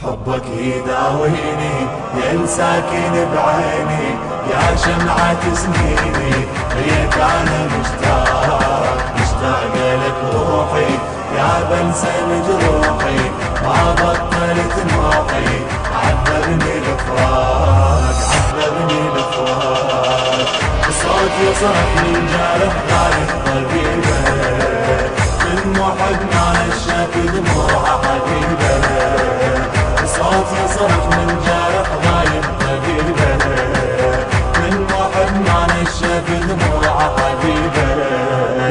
حبك يداويني يا ساكن بعيني يا شمعة سنيني ليك أنا مشتاق لك روحي يا بلسم جروحي ما بطلت نوحي عذبني الفراق صوت يصرخ من جارح غالب طبيبه من محب ما نشف دموع حبيبه صوت يصرخ من جارح غايب طبيبه من محب ما نشف دموع حبيبه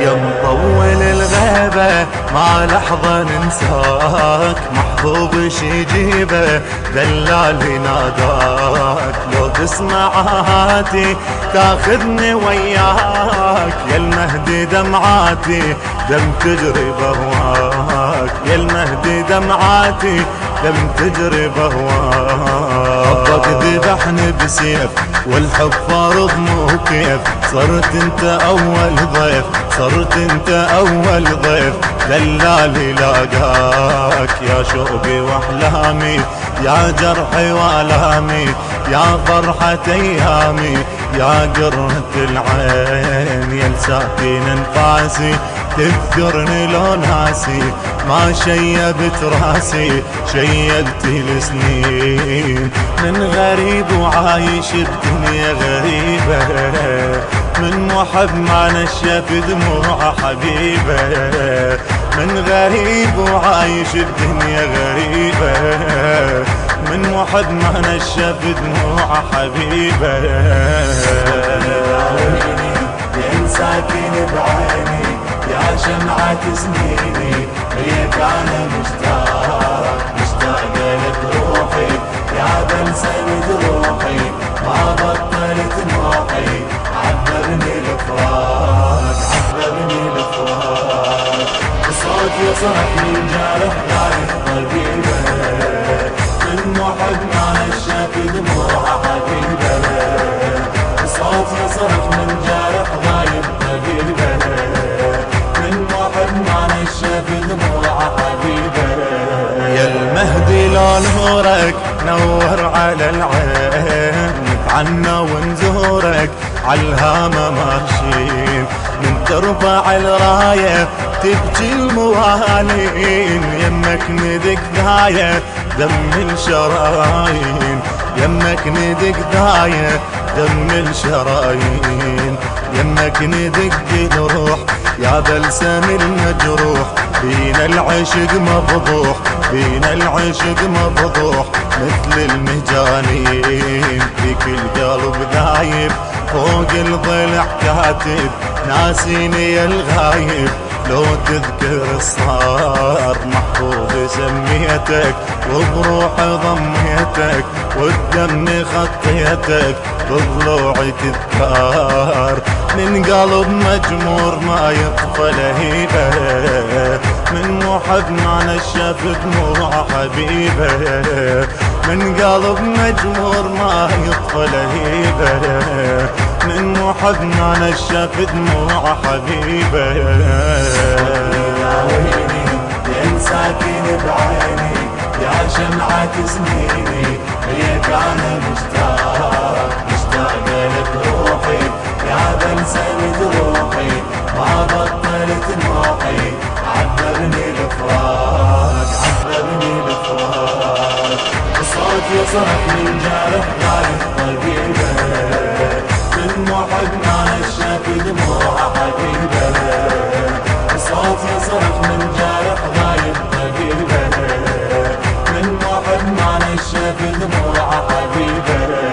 يا مطول الغيبة ما لحظة ننساك محبوب شي جيبه دلالي ناداك لو تسمع هاتي تاخذني وياك يا المهدي دمعاتي دم تجري بهواك يا المهدي دمعاتي دم تجري بهواك حبك ذبحني بسيف والحب فارض مو كيف صرت انت اول ضيف صرت انت اول ضيف دلالي لاقاك يا شوقي واحلامي يا جرحي والامي يا فرحة ايامي يا قرة العين يا ساكن انفاسي تذكرني لو ناسي ما شيبت راسي شيبت السنين من غريب وعايش بدنيا غريبة من محب ما نشف دموع حبيبه من غريب وعايش بدنيا غريبة من محب ما نشف دموع حبيبه يا ساكن بعيني يا شمعة سنيني ليك أنا مشتاق لك روحي يا بلسم جروحي ما بطلت نوحي عذبني الفراق صوت يصرخ من جارح غايب طبيبه من محب ما نشف دموع حبيبه صوت يصرخ من جارح غايب طبيبه من محب ما نشف دموع حبيبه يا المهدي لو نورك نور على العين نتعنى ونزورك عالهامة ماشيين من ترفع الراية تبكي الموالين يمك ندق داية دم الشرايين يمك ندق داية دم الشرايين يمك ندق الروح يا بلسم المجروح بينا العشق مفضوح بينا العشق مفضوح مثل المجانين في كل قلب ذايب فوق الضلع كاتب ناسيني يا الغايب لو تذكر الصار محفوظ سميتك وبروحي ضميتك والدم خطيتك بضلوع تذكار من قلب مجمور ما يطفى لهيبه من محب ما نشف دموع حبيبه من قلب مجمور ما يطفى لهيبه من محب ما نشف دموع حبيبه يا ساكن بعيني يا شمعة سنيني ليك أنا مشتاق لك روحي يا بلسم جروحي ما بطلت نوحي عذبني الفراق صوت يصرخ من جارح غايب طبيبه من محب ما نشف دموع حبيبه صوت يصرخ من جارح غايب طبيبه من محب ما نشف دموع حبيبه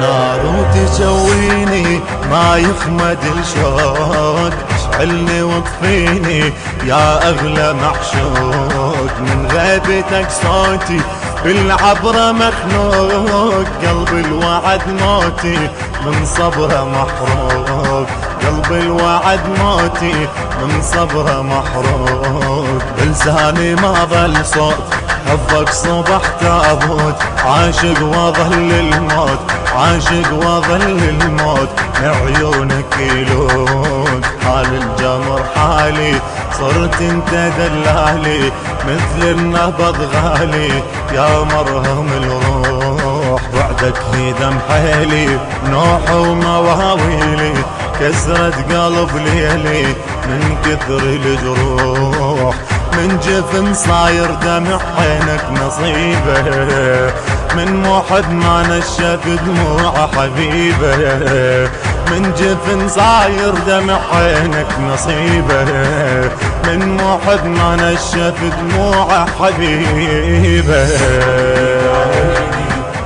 نار وتجويني ما يخمد الشوق اشعلني وطفيني يا اغلى معشوق من غيبتك صوتي بالعبرة مخنوق قلب الوعد موتي من صبره محروق قلب الوعد موتي من صبره محروق بلساني ما ظل صوت حبك صبح تابوت، عاشق وظل الموت، عاشق وظل الموت، عيونك يلون حال الجمر حالي، صرت انت دلالي مثل النبض غالي يا مرهم الروح، بعدك في دم حيلي نوح ومواويلي، كسرت قلب ليلي من كثر الجروح، من جفن صاير دمع عينك نصيبه، من محب ما نشف دموع حبيبه، من جفن صاير دمع عينك نصيبه، من محب ما نشف دموع حبيبه.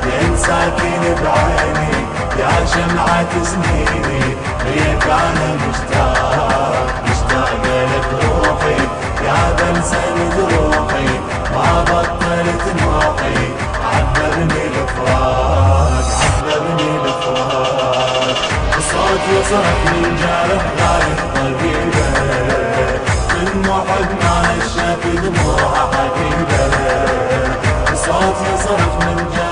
يا ساكن بعيني يا شمعة سنيني، ليك انا مشتاق مشتاق لك روحي، يا بلسم جروحي ما بطلت نوحي، عذبني الفراق عذبني الفراق، الصوت يصرخ من جارح غاية طبيبه، من محب ما نشف دموع حبيبه، الصوت يصرخ من جارح